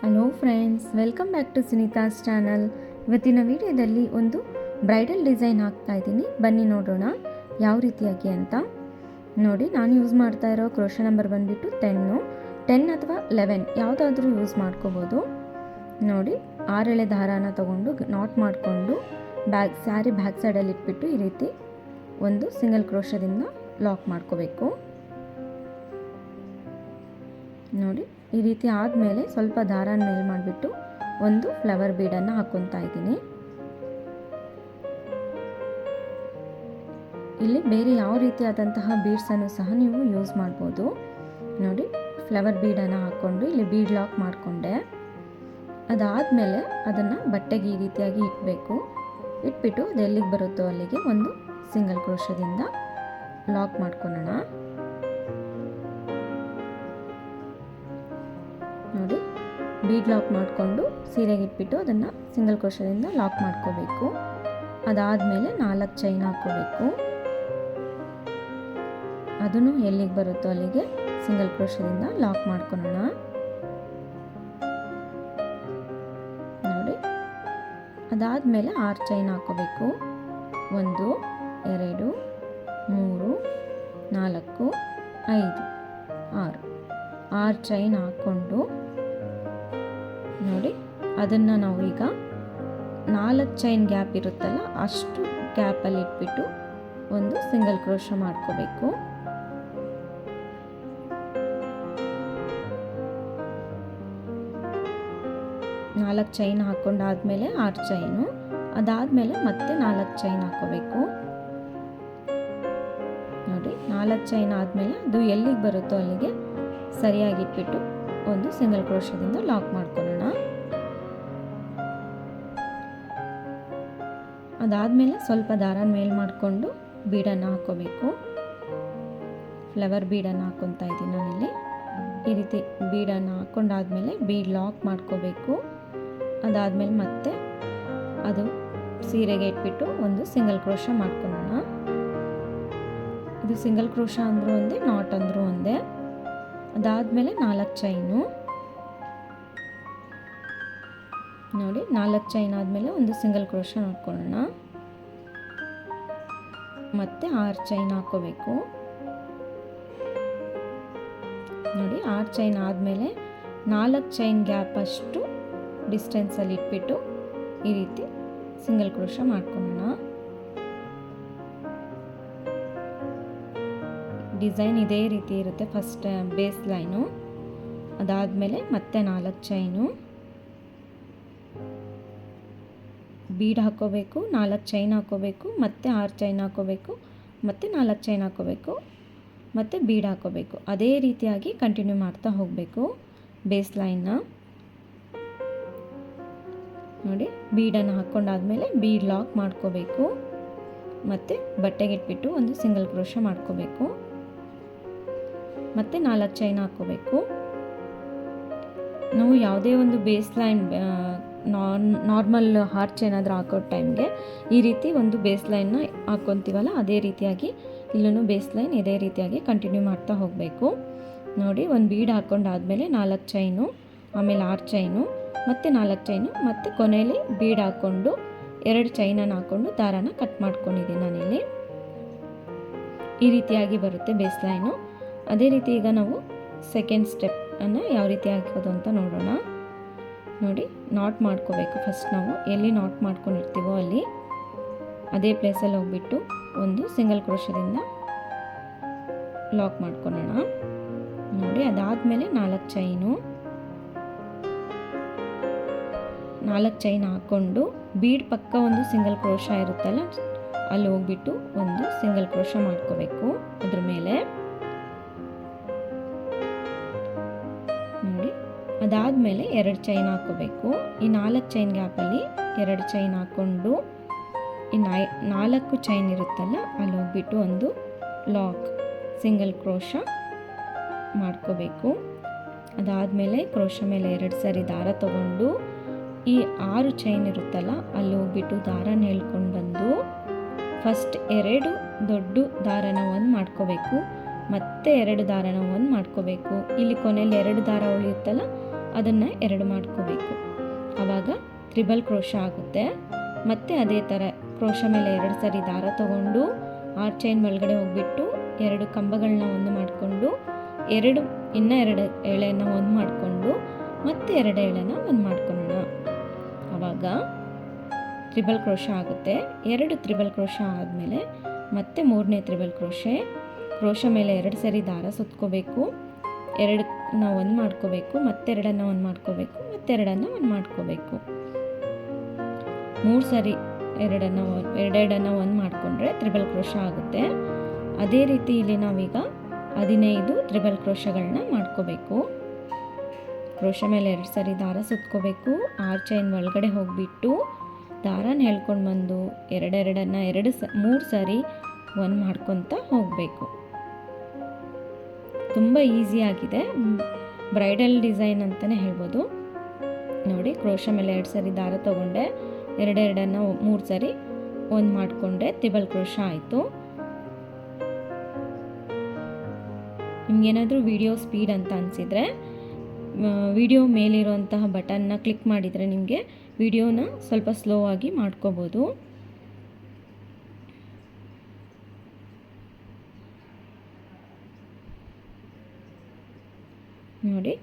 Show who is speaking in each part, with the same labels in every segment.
Speaker 1: Hello friends, welcome back to Sunita's channel. ಇವತ್ತಿನ ವಿಡಿಯೋದಲ್ಲಿ ಒಂದು ಬ್ರೈಡಲ್ ಡಿಸೈನ್ ಹಾಕ್ತಾ ಇದ್ದೀನಿ. ಬನ್ನಿ ನೋಡೋಣ ಯಾವ ರೀತಿಯಾಗಿ ಅಂತ. ನೋಡಿ, ನಾನು ಯೂಸ್ ಮಾಡ್ತಾ ಇರೋ ಕ್ರೋಶೆ ನಂಬರ್ ಬಂದುಬಿಟ್ಟು 10 ಅಥವಾ 11 ಯಾವುದಾದ್ರೂ ಯೂಸ್ ಮಾಡ್ಕೋಬೋದು. ನೋಡಿ, 6 ಎಳೆ ದಾರಾನ ತೊಗೊಂಡು ನಾಟ್ ಮಾಡಿಕೊಂಡು ಸ್ಯಾರಿ ಬ್ಯಾಕ್ ಸೈಡಲ್ಲಿ ಇಟ್ಬಿಟ್ಟು ಈ ರೀತಿ ಒಂದು ಸಿಂಗಲ್ ಕ್ರೋಶದಿಂದ ಲಾಕ್ ಮಾಡ್ಕೋಬೇಕು. ನೋಡಿ, ಈ ರೀತಿ ಆದಮೇಲೆ ಸ್ವಲ್ಪ ದಾರಾನ ಮೇಲೆ ಮಾಡಿಬಿಟ್ಟು ಒಂದು ಫ್ಲವರ್ ಬೀಡನ್ನು ಹಾಕ್ಕೊತಾ ಇದ್ದೀನಿ. ಇಲ್ಲಿ ಬೇರೆ ಯಾವ ರೀತಿಯಾದಂತಹ ಬೀಡ್ಸನ್ನು ಸಹ ನೀವು ಯೂಸ್ ಮಾಡ್ಬೋದು. ನೋಡಿ, ಫ್ಲವರ್ ಬೀಡನ್ನು ಹಾಕ್ಕೊಂಡು ಇಲ್ಲಿ ಬೀಡ್ ಲಾಕ್ ಮಾಡಿಕೊಂಡೆ. ಅದಾದಮೇಲೆ ಅದನ್ನು ಬಟ್ಟೆಗೆ ಈ ರೀತಿಯಾಗಿ ಇಟ್ಬಿಟ್ಟು ಅದು ಎಲ್ಲಿಗೆ ಬರುತ್ತೋ ಅಲ್ಲಿಗೆ ಒಂದು ಸಿಂಗಲ್ ಕ್ರೋಶದಿಂದ ಲಾಕ್ ಮಾಡ್ಕೊಳ್ಳೋಣ. ನೋಡಿ, ಬೀಡ್ ಲಾಕ್ ಮಾಡಿಕೊಂಡು ಸೀರೆಗೆ ಇಟ್ಬಿಟ್ಟು ಅದನ್ನು ಸಿಂಗಲ್ ಕ್ರೋಶದಿಂದ ಲಾಕ್ ಮಾಡ್ಕೋಬೇಕು. ಅದಾದಮೇಲೆ 4 ಚೈನ್ ಹಾಕ್ಕೋಬೇಕು. ಅದನ್ನು ಎಲ್ಲಿಗೆ ಬರುತ್ತೋ ಅಲ್ಲಿಗೆ ಸಿಂಗಲ್ ಕ್ರೋಶದಿಂದ ಲಾಕ್ ಮಾಡ್ಕೊಳ್ಳೋಣ. ನೋಡಿ, ಅದಾದಮೇಲೆ 6 ಚೈನ್ ಹಾಕ್ಕೋಬೇಕು. 1 2 3 4 5 6 ಚೈನ್ ಹಾಕ್ಕೊಂಡು ನೋಡಿ, ಅದನ್ನು ನಾವು ಈಗ 4 ಚೈನ್ ಗ್ಯಾಪ್ ಇರುತ್ತಲ್ಲ ಅಷ್ಟು ಗ್ಯಾಪಲ್ಲಿ ಇಟ್ಬಿಟ್ಟು ಒಂದು ಸಿಂಗಲ್ ಕ್ರೋಶ ಮಾಡ್ಕೋಬೇಕು. ನಾಲ್ಕು ಚೈನ್ ಹಾಕ್ಕೊಂಡಾದ್ಮೇಲೆ 6 ಚೈನು, ಅದಾದಮೇಲೆ ಮತ್ತೆ 4 ಚೈನ್ ಹಾಕ್ಕೋಬೇಕು. ನೋಡಿ, 4 ಚೈನ್ ಆದಮೇಲೆ ಅದು ಎಲ್ಲಿಗೆ ಬರುತ್ತೋ ಅಲ್ಲಿಗೆ ಸರಿಯಾಗಿ ಇಟ್ಬಿಟ್ಟು ಒಂದು ಸಿಂಗಲ್ ಕ್ರೋಶದಿಂದ ಲಾಕ್ ಮಾಡ್ಕೊಳ್ಳೋಣ. ಅದಾದಮೇಲೆ ಸ್ವಲ್ಪ ದಾರ ಮೇಲ್ ಮಾಡಿಕೊಂಡು ಬೀಡನ್ನು ಹಾಕ್ಕೋಬೇಕು. ಫ್ಲವರ್ ಬೀಡನ್ನು ಹಾಕ್ಕೊತಾ ಇದ್ದೀನಿ ನಾನಿಲ್ಲಿ. ಈ ರೀತಿ ಬೀಡನ್ನು ಹಾಕ್ಕೊಂಡಾದ್ಮೇಲೆ ಬೀಡ್ ಲಾಕ್ ಮಾಡ್ಕೋಬೇಕು. ಅದಾದಮೇಲೆ ಮತ್ತೆ ಅದು ಸೀರೆಗೆ ಇಟ್ಬಿಟ್ಟು ಒಂದು ಸಿಂಗಲ್ ಕ್ರೋಶ ಮಾಡ್ಕೊಳ್ಳೋಣ. ಇದು ಸಿಂಗಲ್ ಕ್ರೋಶ ಅಂದರೂ ಒಂದೇ, ನಾಟ್ ಅಂದರೂ ಒಂದೇ. ಅದಾದಮೇಲೆ 4 ಚೈನು. ನೋಡಿ, 4 ಚೈನ್ ಆದಮೇಲೆ ಒಂದು ಸಿಂಗಲ್ ಕ್ರೋಶ ಮಾಡ್ಕೊಳ್ಳೋಣ. ಮತ್ತೆ 6 ಚೈನ್ ಹಾಕ್ಕೋಬೇಕು. ನೋಡಿ, 6 ಚೈನ್ ಆದಮೇಲೆ 4 ಚೈನ್ ಗ್ಯಾಪ್ ಅಷ್ಟು ಡಿಸ್ಟೆನ್ಸಲ್ಲಿ ಇಟ್ಬಿಟ್ಟು ಈ ರೀತಿ ಸಿಂಗಲ್ ಕ್ರೋಶ ಮಾಡ್ಕೊಳ್ಳೋಣ. ಡಿಸೈನ್ ಇದೇ ರೀತಿ ಇರುತ್ತೆ. ಫಸ್ಟ್ ಬೇಸ್ ಲೈನು, ಅದಾದಮೇಲೆ ಮತ್ತೆ 4 ಚೈನು, ಬೀಡ್ ಹಾಕ್ಕೋಬೇಕು, 4 ಚೈನ್ ಹಾಕ್ಕೋಬೇಕು, ಮತ್ತೆ 6 ಚೈನ್ ಹಾಕ್ಕೋಬೇಕು, ಮತ್ತೆ 4 ಚೈನ್ ಹಾಕ್ಕೋಬೇಕು, ಮತ್ತು ಬೀಡ್ ಹಾಕ್ಕೋಬೇಕು. ಅದೇ ರೀತಿಯಾಗಿ ಕಂಟಿನ್ಯೂ ಮಾಡ್ತಾ ಹೋಗಬೇಕು ಬೇಸ್ ಲೈನ್ನ. ನೋಡಿ, ಬೀಡನ್ನು ಹಾಕ್ಕೊಂಡಾದ್ಮೇಲೆ ಬೀಡ್ ಲಾಕ್ ಮಾಡ್ಕೋಬೇಕು. ಮತ್ತು ಬಟ್ಟೆಗೆ ಇಟ್ಬಿಟ್ಟು ಒಂದು ಸಿಂಗಲ್ ಕ್ರೋಶ ಮಾಡ್ಕೋಬೇಕು. ಮತ್ತು 4 ಚೈನ್ ಹಾಕ್ಕೋಬೇಕು. ನಾವು ಯಾವುದೇ ಒಂದು ಬೇಸ್ ಲೈನ್ ನಾರ್ಮಲ್ ಹಾರ್ಚ್ ಏನಾದರೂ ಹಾಕೋ ಟೈಮ್ಗೆ ಈ ರೀತಿ ಒಂದು ಬೇಸ್ ಲೈನ್ನ ಹಾಕ್ಕೊತೀವಲ್ಲ, ಅದೇ ರೀತಿಯಾಗಿ ಇಲ್ಲೂ ಬೇಸ್ ಲೈನ್ ಇದೇ ರೀತಿಯಾಗಿ ಕಂಟಿನ್ಯೂ ಮಾಡ್ತಾ ಹೋಗಬೇಕು. ನೋಡಿ, ಒಂದು ಬೀಡ್ ಹಾಕ್ಕೊಂಡಾದ್ಮೇಲೆ 4 ಚೈನು, ಆಮೇಲೆ 6 ಚೈನು, ಮತ್ತು 4 ಚೈನು, ಮತ್ತು ಕೊನೆಯಲ್ಲಿ ಬೀಡ್ ಹಾಕ್ಕೊಂಡು 2 ಚೈನನ್ನು ಹಾಕ್ಕೊಂಡು ದಾರಾನ ಕಟ್ ಮಾಡ್ಕೊಂಡಿದ್ದೀನಿ ನಾನಿಲ್ಲಿ. ಈ ರೀತಿಯಾಗಿ ಬರುತ್ತೆ ಬೇಸ್ ಲೈನು. ಅದೇ ರೀತಿ ಈಗ ನಾವು ಸೆಕೆಂಡ್ ಸ್ಟೆಪ್ಪನ್ನು ಯಾವ ರೀತಿ ಹಾಕೋದು ಅಂತ ನೋಡೋಣ. ನೋಡಿ, ನಾಟ್ ಮಾಡ್ಕೋಬೇಕು. ಫಸ್ಟ್ ನಾವು ಎಲ್ಲಿ ನಾಟ್ ಮಾಡ್ಕೊಂಡಿರ್ತೀವೋ ಅಲ್ಲಿ ಅದೇ ಪ್ಲೇಸಲ್ಲಿ ಹೋಗ್ಬಿಟ್ಟು ಒಂದು ಸಿಂಗಲ್ ಕ್ರೋಶದಿಂದ ಲಾಕ್ ಮಾಡ್ಕೊಳ್ಳೋಣ. ನೋಡಿ, ಅದಾದಮೇಲೆ 4 ಚೈನು, 4 ಚೈನ್ ಹಾಕ್ಕೊಂಡು ಬೀಡ್ ಪಕ್ಕ ಒಂದು ಸಿಂಗಲ್ ಕ್ರೋಶ ಇರುತ್ತಲ್ಲ ಅಲ್ಲಿ ಹೋಗ್ಬಿಟ್ಟು ಒಂದು ಸಿಂಗಲ್ ಕ್ರೋಶ ಮಾಡ್ಕೋಬೇಕು ಅದ್ರ ಮೇಲೆ. ನೋಡಿ, ಅದಾದಮೇಲೆ 2 ಚೈನ್ ಹಾಕ್ಕೋಬೇಕು. ಈ 4 ಚೈನ್ ಗ್ಯಾಪಲ್ಲಿ 2 ಚೈನ್ ಹಾಕ್ಕೊಂಡು ಈ 4 ಚೈನ್ ಇರುತ್ತಲ್ಲ ಅಲ್ಲಿ ಹೋಗ್ಬಿಟ್ಟು ಒಂದು ಲಾಕ್ ಸಿಂಗಲ್ ಕ್ರೋಶ ಮಾಡ್ಕೋಬೇಕು. ಅದಾದಮೇಲೆ ಕ್ರೋಶ ಮೇಲೆ 2 ಸರಿ ದಾರ ತಗೊಂಡು ಈ 6 ಚೈನ್ ಇರುತ್ತಲ್ಲ ಅಲ್ಲಿ ಹೋಗ್ಬಿಟ್ಟು ದಾರನ ಹೇಳ್ಕೊಂಡು ಬಂದು ಫಸ್ಟ್ 2 ದೊಡ್ಡ ದಾರನ ಒಂದು ಮಾಡ್ಕೋಬೇಕು, ಮತ್ತೆ 2 ದಾರನ ಒಂದು ಮಾಡ್ಕೋಬೇಕು. ಇಲ್ಲಿ ಕೊನೆಯಲ್ಲಿ 2 ದಾರ ಉಳಿಯುತ್ತಲ್ಲ ಅದನ್ನು 2 ಮಾಡ್ಕೋಬೇಕು. ಆವಾಗ ತ್ರಿಬಲ್ ಕ್ರೋಶ ಆಗುತ್ತೆ. ಮತ್ತು ಅದೇ ಥರ ಕ್ರೋಶ ಮೇಲೆ 2 ಸರಿ ದಾರ ತಗೊಂಡು ಆರ್ ಚೈನ್ ಒಳಗಡೆ ಹೋಗ್ಬಿಟ್ಟು 2 ಕಂಬಗಳನ್ನ ಒಂದು ಮಾಡಿಕೊಂಡು ಇನ್ನೂ 2 ಎಳೆನ ಒಂದು ಮಾಡಿಕೊಂಡು ಮತ್ತೆ 2 ಎಳೆನ ಒಂದು ಮಾಡ್ಕೊಳ್ಳೋಣ. ಆವಾಗ ತ್ರಿಬಲ್ ಕ್ರೋಶ ಆಗುತ್ತೆ. 2 ತ್ರಿಬಲ್ ಕ್ರೋಶ ಆದಮೇಲೆ ಮತ್ತೆ 3ನೇ ತ್ರಿಬಲ್ ಕ್ರೋಶ ಮೇಲೆ 2 ಸರಿ ದಾರ ಸುತ್ಕೋಬೇಕು. 2ನ ಒಂದು ಮಾಡ್ಕೋಬೇಕು, ಮತ್ತೆ 2ನ್ನ ಒಂದು ಮಾಡ್ಕೋಬೇಕು, ಮತ್ತೆ 2ನ್ನ ಒಂದು ಮಾಡ್ಕೋಬೇಕು. 3 ಸರಿ ಎರಡೆರಡನ್ನು ಒಂದು ಮಾಡಿಕೊಂಡ್ರೆ ತ್ರಿಬಲ್ ಕ್ರೋಶ ಆಗುತ್ತೆ. ಅದೇ ರೀತಿ ಇಲ್ಲಿ ನಾವೀಗ 15 ತ್ರಿಬಲ್ ಕ್ರೋಶಗಳನ್ನ ಮಾಡ್ಕೋಬೇಕು. ಕ್ರೋಶ ಮೇಲೆ 2 ಸರಿ ದಾರ ಸುತ್ಕೋಬೇಕು. ಆರ್ ಚೈನ್ ಒಳಗಡೆ ಹೋಗಿಬಿಟ್ಟು ದಾರನ ಎಳ್ಕೊಂಡು ಬಂದು 3 ಸರಿ ಒಂದು ಮಾಡ್ಕೊತ ಹೋಗಬೇಕು. ತುಂಬ ಈಸಿಯಾಗಿದೆ, ಬ್ರೈಡಲ್ ಡಿಸೈನ್ ಅಂತಲೇ ಹೇಳ್ಬೋದು. ನೋಡಿ, ಕ್ರೋಶ ಮೇಲೆ 2 ಸರಿ ದಾರ ತೊಗೊಂಡೆ, 2 3 ಸರಿ ಒಂದು ಮಾಡಿಕೊಂಡೆ, ತ್ರಿಬಲ್ ಕ್ರೋಶ ಆಯಿತು. ನಿಮಗೇನಾದರೂ ವಿಡಿಯೋ ಸ್ಪೀಡ್ ಅಂತ ಅನಿಸಿದರೆ ವಿಡಿಯೋ ಮೇಲಿರುವಂತಹ ಬಟನ್ನ ಕ್ಲಿಕ್ ಮಾಡಿದರೆ ನಿಮಗೆ ವಿಡಿಯೋನ ಸ್ವಲ್ಪ ಸ್ಲೋ ಆಗಿ ಮಾಡ್ಕೋಬೋದು. ನೋಡಿ,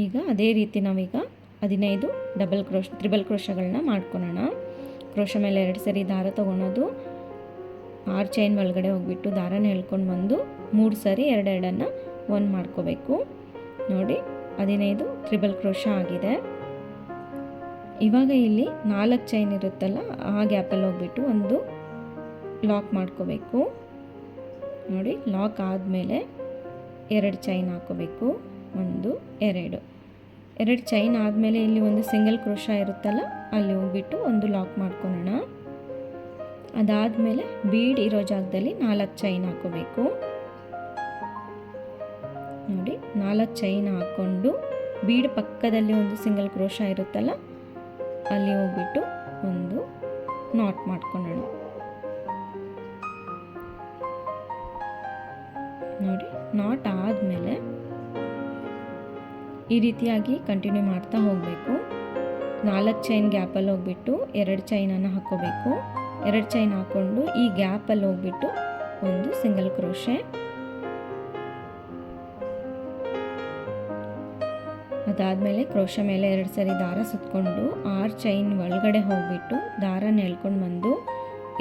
Speaker 1: ಈಗ ಅದೇ ರೀತಿ ನಾವೀಗ 15 ತ್ರಿಬಲ್ ಕ್ರೋಶಗಳನ್ನ ಮಾಡ್ಕೊಳ್ಳೋಣ. ಕ್ರೋಶ ಮೇಲೆ 2 ಸರಿ ದಾರ ತೊಗೊಳೋದು, ಆರ್ ಚೈನ್ ಒಳಗಡೆ ಹೋಗ್ಬಿಟ್ಟು ದಾರನ ಎಳ್ಕೊಂಡು ಬಂದು 3 ಸರಿ 2 ಒಂದು ಮಾಡ್ಕೋಬೇಕು. ನೋಡಿ, 15 ತ್ರಿಬಲ್ ಕ್ರೋಶ ಆಗಿದೆ. ಇವಾಗ ಇಲ್ಲಿ 4 ಚೈನ್ ಇರುತ್ತಲ್ಲ, ಆ ಗ್ಯಾಪಲ್ಲಿ ಹೋಗ್ಬಿಟ್ಟು ಒಂದು ಲಾಕ್ ಮಾಡ್ಕೋಬೇಕು. ನೋಡಿ, ಲಾಕ್ ಆದಮೇಲೆ 2 ಚೈನ್ ಹಾಕೋಬೇಕು. 1 2 ಚೈನ್ ಆದಮೇಲೆ ಇಲ್ಲಿ ಒಂದು ಸಿಂಗಲ್ ಕ್ರೋಶ ಇರುತ್ತಲ್ಲ, ಅಲ್ಲಿ ಹೋಗ್ಬಿಟ್ಟು ಒಂದು ಲಾಕ್ ಮಾಡ್ಕೊಳ್ಳೋಣ. ಅದಾದಮೇಲೆ ಬೀಡ್ ಇರೋ ಜಾಗದಲ್ಲಿ 4 ಚೈನ್ ಹಾಕೋಬೇಕು. ನೋಡಿ, 4 ಚೈನ್ ಹಾಕ್ಕೊಂಡು ಬೀಡ್ ಪಕ್ಕದಲ್ಲಿ ಒಂದು ಸಿಂಗಲ್ ಕ್ರೋಶ ಇರುತ್ತಲ್ಲ, ಅಲ್ಲಿ ಹೋಗ್ಬಿಟ್ಟು ಒಂದು ನಾಟ್ ಮಾಡ್ಕೊಳ್ಳೋಣ. ನೋಡಿ, ನಾಟ್ ಆದಮೇಲೆ ಈ ರೀತಿಯಾಗಿ ಕಂಟಿನ್ಯೂ ಮಾಡ್ತಾ ಹೋಗಬೇಕು. 4 ಚೈನ್ ಗ್ಯಾಪಲ್ಲಿ ಹೋಗ್ಬಿಟ್ಟು 2 ಚೈನನ್ನು ಹಾಕ್ಕೋಬೇಕು. 2 ಚೈನ್ ಹಾಕ್ಕೊಂಡು ಈ ಗ್ಯಾಪಲ್ಲಿ ಹೋಗ್ಬಿಟ್ಟು ಒಂದು ಸಿಂಗಲ್ ಕ್ರೋಶೆ. ಅದಾದಮೇಲೆ ಕ್ರೋಶ ಮೇಲೆ 2 ಸರಿ ದಾರ ಸುತ್ಕೊಂಡು ಆರ್ ಚೈನ್ ಒಳಗಡೆ ಹೋಗ್ಬಿಟ್ಟು ದಾರನ ಎಳ್ಕೊಂಡು ಬಂದು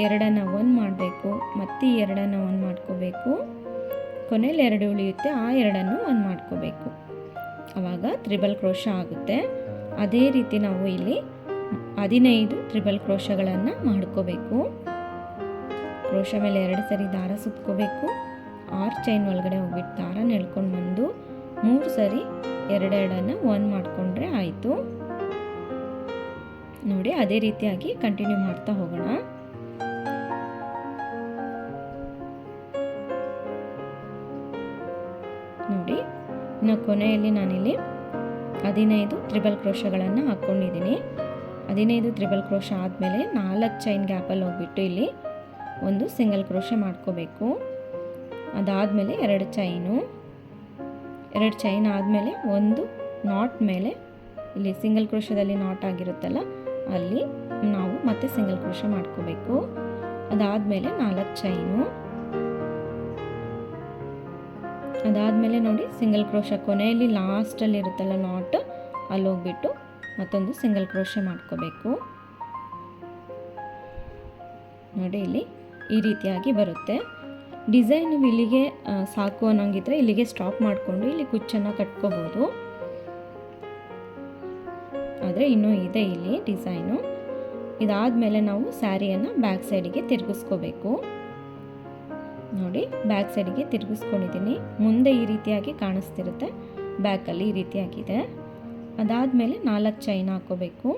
Speaker 1: 2 ಒಂದು ಮಾಡಬೇಕು, ಮತ್ತೆ ಈ 2 ಒಂದು ಮಾಡ್ಕೋಬೇಕು. ಕೊನೆಯಲ್ಲಿ 2 ಉಳಿಯುತ್ತೆ, ಆ 2 ಒಂದು ಮಾಡ್ಕೋಬೇಕು. ಆವಾಗ ತ್ರಿಬಲ್ ಕ್ರೋಶ ಆಗುತ್ತೆ. ಅದೇ ರೀತಿ ನಾವು ಇಲ್ಲಿ 15 ತ್ರಿಬಲ್ ಕ್ರೋಶಗಳನ್ನು ಮಾಡ್ಕೋಬೇಕು. ಕ್ರೋಶ ಮೇಲೆ 2 ಸರಿ ದಾರ ಸುತ್ಕೋಬೇಕು. ಆರ್ ಚೈನ್ ಒಳಗಡೆ ಹೋಗ್ಬಿಟ್ಟು ದಾರನ ಎಳ್ಕೊಂಡು ಬಂದು 3 ಸರಿ 2 ಒಂದು ಮಾಡಿಕೊಂಡ್ರೆ ಆಯಿತು. ನೋಡಿ, ಅದೇ ರೀತಿಯಾಗಿ ಕಂಟಿನ್ಯೂ ಮಾಡ್ತಾ ಹೋಗೋಣ. ನೋಡಿ, ಇನ್ನು ಕೊನೆಯಲ್ಲಿ ನಾನಿಲ್ಲಿ 15 ತ್ರಿಬಲ್ ಕ್ರೋಶಗಳನ್ನು ಹಾಕ್ಕೊಂಡಿದ್ದೀನಿ. 15 ತ್ರಿಬಲ್ ಕ್ರೋಶ ಆದಮೇಲೆ 4 ಚೈನ್ ಗ್ಯಾಪಲ್ಲಿ ಹೋಗ್ಬಿಟ್ಟು ಇಲ್ಲಿ ಒಂದು ಸಿಂಗಲ್ ಕ್ರೋಶ ಮಾಡ್ಕೋಬೇಕು. ಅದಾದಮೇಲೆ 2 ಚೈನ್ ಆದಮೇಲೆ ಒಂದು ನಾಟ್ ಮೇಲೆ ಇಲ್ಲಿ ಸಿಂಗಲ್ ಕ್ರೋಶದಲ್ಲಿ ನಾಟ್ ಆಗಿರುತ್ತಲ್ಲ, ಅಲ್ಲಿ ನಾವು ಮತ್ತೆ ಸಿಂಗಲ್ ಕ್ರೋಶ ಮಾಡ್ಕೋಬೇಕು. ಅದಾದಮೇಲೆ 4 ಚೈನು. ಅದಾದಮೇಲೆ ನೋಡಿ, ಸಿಂಗಲ್ ಕ್ರೋಶ ಕೊನೆಯಲ್ಲಿ ಲಾಸ್ಟಲ್ಲಿ ಇರುತ್ತಲ್ಲ ನಾಟ್, ಅಲ್ಲಿ ಹೋಗ್ಬಿಟ್ಟು ಮತ್ತೊಂದು ಸಿಂಗಲ್ ಕ್ರೋಶ ಮಾಡ್ಕೋಬೇಕು. ನೋಡಿ, ಇಲ್ಲಿ ಈ ರೀತಿಯಾಗಿ ಬರುತ್ತೆ. ಡಿಸೈನ್ ಇಲ್ಲಿಗೆ ಸಾಕು ಅನ್ನೋಂಗಿದ್ರೆ ಇಲ್ಲಿಗೆ ಸ್ಟಾಪ್ ಮಾಡಿಕೊಂಡು ಇಲ್ಲಿ ಕುಚ್ಚನ್ನು ಕಟ್ಕೋಬೋದು. ಆದರೆ ಇನ್ನೂ ಇದೆ ಇಲ್ಲಿ ಡಿಸೈನು. ಇದಾದಮೇಲೆ ನಾವು ಸ್ಯಾರಿಯನ್ನು ಬ್ಯಾಕ್ ಸೈಡಿಗೆ ತಿರುಗಿಸ್ಕೋಬೇಕು. ನೋಡಿ, ಬ್ಯಾಕ್ ಸೈಡಿಗೆ ತಿರುಗಿಸ್ಕೊಂಡಿದ್ದೀನಿ. ಮುಂದೆ ಈ ರೀತಿಯಾಗಿ ಕಾಣಿಸ್ತಿರುತ್ತೆ, ಬ್ಯಾಕಲ್ಲಿ ಈ ರೀತಿಯಾಗಿದೆ. ಅದಾದಮೇಲೆ 4 ಚೈನ್ ಹಾಕೋಬೇಕು.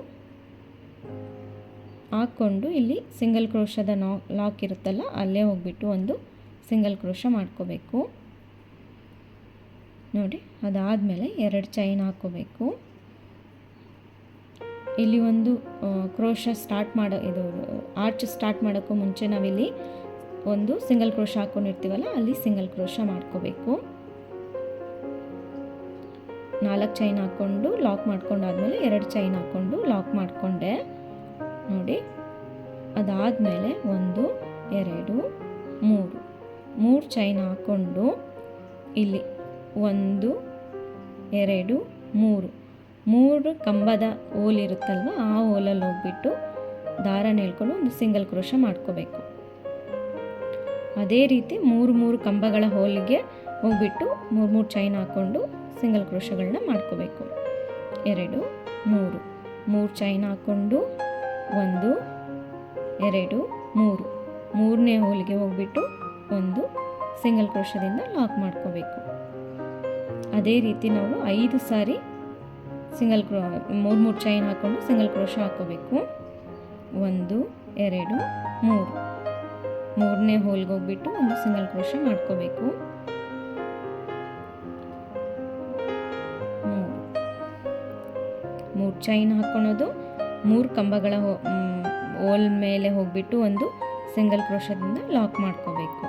Speaker 1: ಹಾಕ್ಕೊಂಡು ಇಲ್ಲಿ ಸಿಂಗಲ್ ಕ್ರೋಶದ ಲಾಕ್ ಇರುತ್ತಲ್ಲ, ಅಲ್ಲೇ ಹೋಗ್ಬಿಟ್ಟು ಒಂದು ಸಿಂಗಲ್ ಕ್ರೋಶ ಮಾಡ್ಕೋಬೇಕು. ನೋಡಿ, ಅದಾದಮೇಲೆ 2 ಚೈನ್ ಹಾಕೋಬೇಕು. ಇಲ್ಲಿ ಒಂದು ಕ್ರೋಶ ಆರ್ಚ್ ಸ್ಟಾರ್ಟ್ ಮಾಡೋಕ್ಕೂ ಮುಂಚೆ ನಾವಿಲ್ಲಿ ಒಂದು ಸಿಂಗಲ್ ಕ್ರೋಶ ಹಾಕ್ಕೊಂಡಿರ್ತೀವಲ್ಲ, ಅಲ್ಲಿ ಸಿಂಗಲ್ ಕ್ರೋಶ ಮಾಡ್ಕೋಬೇಕು. 4 ಚೈನ್ ಹಾಕ್ಕೊಂಡು ಲಾಕ್ ಮಾಡ್ಕೊಂಡಾದ್ಮೇಲೆ 2 ಚೈನ್ ಹಾಕ್ಕೊಂಡು ಲಾಕ್ ಮಾಡಿಕೊಂಡೆ ನೋಡಿ. ಅದಾದಮೇಲೆ 1 2 3 ಚೈನ್ ಹಾಕ್ಕೊಂಡು ಇಲ್ಲಿ 1 2 3 ಕಂಬದ ಹೋಲ್ ಇರುತ್ತಲ್ವ, ಆ ಹೋಲಲ್ಲಿ ಹೋಗ್ಬಿಟ್ಟು ದಾರನ ಎಳ್ಕೊಂಡು ಒಂದು ಸಿಂಗಲ್ ಕ್ರೋಶ ಮಾಡ್ಕೋಬೇಕು. ಅದೇ ರೀತಿ 3 ಕಂಬಗಳ ಹೋಲಿಗೆ ಹೋಗ್ಬಿಟ್ಟು 3 ಚೈನ್ ಹಾಕ್ಕೊಂಡು ಸಿಂಗಲ್ ಕ್ರೋಶಗಳನ್ನ ಮಾಡ್ಕೋಬೇಕು. 2 3 ಚೈನ್ ಹಾಕ್ಕೊಂಡು 1 2 3ನೇ ಹೋಲಿಗೆ ಹೋಗ್ಬಿಟ್ಟು ಒಂದು ಸಿಂಗಲ್ ಕ್ರೋಶದಿಂದ ಲಾಕ್ ಮಾಡ್ಕೋಬೇಕು. ಅದೇ ರೀತಿ ನಾವು 5 ಸಾರಿ ಸಿಂಗಲ್ 3 ಚೈನ್ ಹಾಕ್ಕೊಂಡು ಸಿಂಗಲ್ ಕ್ರೋಶ ಹಾಕೋಬೇಕು. 1 2 3ನೇ ಹೋಲ್ಗೆ ಹೋಗ್ಬಿಟ್ಟು ಒಂದು ಸಿಂಗಲ್ ಕ್ರೋಶ ಮಾಡ್ಕೋಬೇಕು. 3 ಚೈನ್ ಹಾಕ್ಕೊಳೋದು, 3 ಕಂಬಗಳ ಹೋಲ್ ಮೇಲೆ ಹೋಗ್ಬಿಟ್ಟು ಒಂದು ಸಿಂಗಲ್ ಕ್ರೋಶದಿಂದ ಲಾಕ್ ಮಾಡ್ಕೋಬೇಕು.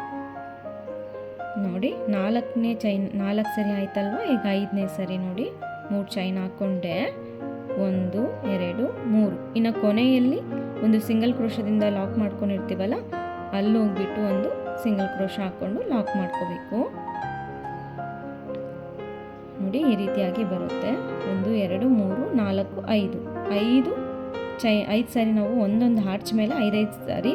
Speaker 1: ನೋಡಿ 4ನೇ ಚೈನ್ 4 ಸರಿ ಆಯ್ತಲ್ವ. ಈಗ 5ನೇ ಸರಿ ನೋಡಿ 3 ಚೈನ್ ಹಾಕ್ಕೊಂಡೆ 1 2 3. ಇನ್ನು ಕೊನೆಯಲ್ಲಿ ಒಂದು ಸಿಂಗಲ್ ಕ್ರೋಶದಿಂದ ಲಾಕ್ ಮಾಡ್ಕೊಂಡಿರ್ತೀವಲ್ಲ, ಅಲ್ಲಿ ಹೋಗ್ಬಿಟ್ಟು ಒಂದು ಸಿಂಗಲ್ ಕ್ರೋಶ ಹಾಕ್ಕೊಂಡು ಲಾಕ್ ಮಾಡ್ಕೋಬೇಕು. ನೋಡಿ ಈ ರೀತಿಯಾಗಿ ಬರುತ್ತೆ. 1 2 3 4 5 5 ಸಾರಿ ನಾವು ಒಂದೊಂದು ಆರ್ಚ್ ಮೇಲೆ 5 ಸಾರಿ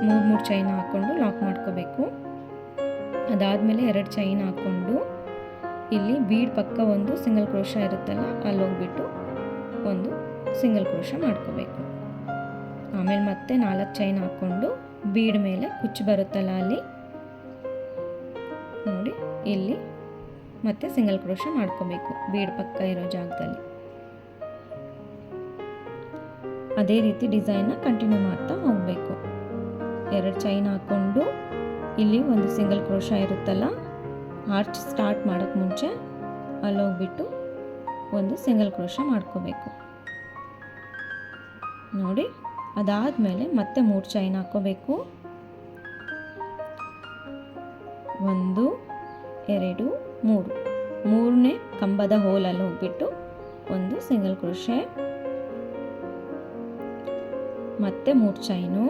Speaker 1: 3 ಚೈನ್ ಹಾಕ್ಕೊಂಡು ಲಾಕ್ ಮಾಡ್ಕೋಬೇಕು. ಅದಾದಮೇಲೆ 2 ಚೈನ್ ಹಾಕ್ಕೊಂಡು ಇಲ್ಲಿ ಬೀಡ್ ಪಕ್ಕ ಒಂದು ಸಿಂಗಲ್ ಕ್ರೋಶ ಇರುತ್ತಲ್ಲ, ಅಲ್ಲಿ ಹೋಗ್ಬಿಟ್ಟು ಒಂದು ಸಿಂಗಲ್ ಕ್ರೋಶ ಮಾಡ್ಕೋಬೇಕು. ಆಮೇಲೆ ಮತ್ತೆ 4 ಚೈನ್ ಹಾಕ್ಕೊಂಡು ಬೀಡ್ ಮೇಲೆ ಕುಚ್ಚು ಬರುತ್ತಲ್ಲ, ಅಲ್ಲಿ ನೋಡಿ ಇಲ್ಲಿ ಮತ್ತೆ ಸಿಂಗಲ್ ಕ್ರೋಶ ಮಾಡ್ಕೋಬೇಕು ಬೀಡ್ ಪಕ್ಕ ಇರೋ ಜಾಗದಲ್ಲಿ. ಅದೇ ರೀತಿ ಡಿಸೈನ್ನ ಕಂಟಿನ್ಯೂ ಮಾಡ್ತಾ ಹೋಗಬೇಕು. 2 ಚೈನ್ ಹಾಕ್ಕೊಂಡು ಇಲ್ಲಿ ಒಂದು ಸಿಂಗಲ್ ಕ್ರೋಶ ಇರುತ್ತಲ್ಲ, ಆರ್ಚ್ ಸ್ಟಾರ್ಟ್ ಮಾಡೋಕ್ಕೆ ಮುಂಚೆ ಅಲ್ಲಿ ಹೋಗ್ಬಿಟ್ಟು ಒಂದು ಸಿಂಗಲ್ ಕ್ರೋಶ ಮಾಡ್ಕೋಬೇಕು ನೋಡಿ. ಅದಾದಮೇಲೆ ಮತ್ತೆ 3 ಚೈನ್ ಹಾಕ್ಕೋಬೇಕು. 1 2 3ನೇ ಕಂಬದ ಹೋಲಲ್ಲಿ ಹೋಗ್ಬಿಟ್ಟು ಒಂದು ಸಿಂಗಲ್ ಕ್ರೋಶೆ, ಮತ್ತೆ 3 ಚೈನು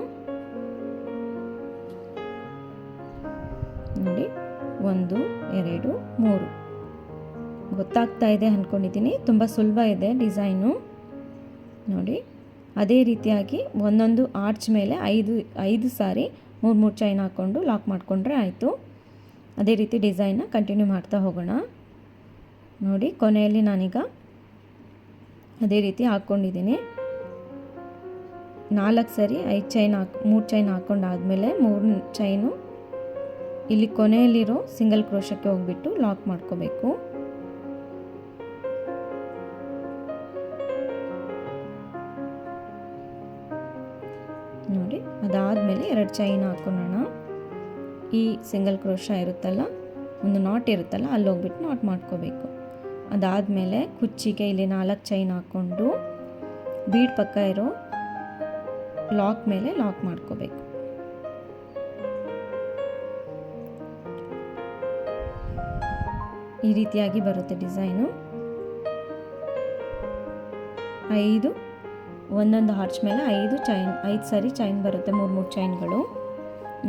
Speaker 1: ನೋಡಿ. 1 2 3 ಗೊತ್ತಾಗ್ತಾ ಇದೆ ಅಂದ್ಕೊಂಡಿದ್ದೀನಿ. ತುಂಬ ಸುಲಭ ಇದೆ ಡಿಸೈನು ನೋಡಿ. ಅದೇ ರೀತಿಯಾಗಿ ಒಂದೊಂದು ಆರ್ಚ್ ಮೇಲೆ 5 ಸಾರಿ 3 ಚೈನ್ ಹಾಕ್ಕೊಂಡು ಲಾಕ್ ಮಾಡಿಕೊಂಡ್ರೆ ಆಯಿತು. ಅದೇ ರೀತಿ ಡಿಸೈನ್ನ ಕಂಟಿನ್ಯೂ ಮಾಡ್ತಾ ಹೋಗೋಣ ನೋಡಿ. ಕೊನೆಯಲ್ಲಿ ನಾನೀಗ ಅದೇ ರೀತಿ ಹಾಕ್ಕೊಂಡಿದ್ದೀನಿ. 4 ಸರಿ 3 ಚೈನ್ ಹಾಕ್ಕೊಂಡಾದ್ಮೇಲೆ 3 ಚೈನು ಇಲ್ಲಿ ಕೊನೆಯಲ್ಲಿರೋ ಸಿಂಗಲ್ ಕ್ರೋಶಕ್ಕೆ ಹೋಗ್ಬಿಟ್ಟು ಲಾಕ್ ಮಾಡ್ಕೋಬೇಕು. ನೋಡಿ ಅದಾದಮೇಲೆ 2 ಚೈನ್ ಹಾಕ್ಕೊಳ್ಳೋಣ. ಈ ಸಿಂಗಲ್ ಕ್ರೋಶ ಇರುತ್ತಲ್ಲ, ಒಂದು ನಾಟ್ ಇರುತ್ತಲ್ಲ, ಅಲ್ಲಿ ಹೋಗ್ಬಿಟ್ಟು ನಾಟ್ ಮಾಡ್ಕೋಬೇಕು. ಅದಾದಮೇಲೆ ಕುಚ್ಚಿಗೆ ಇಲ್ಲಿ 4 ಚೈನ್ ಹಾಕ್ಕೊಂಡು ಬೀಡ್ ಪಕ್ಕ ಇರೋ ಲಾಕ್ ಮೇಲೆ ಲಾಕ್ ಮಾಡ್ಕೋಬೇಕು. ಈ ರೀತಿಯಾಗಿ ಬರುತ್ತೆ ಡಿಸೈನು. 5 ಒಂದೊಂದು ಆರ್ಚ್ ಮೇಲೆ 5 ಸಾರಿ ಚೈನ್ ಬರುತ್ತೆ, 3 ಚೈನ್ಗಳು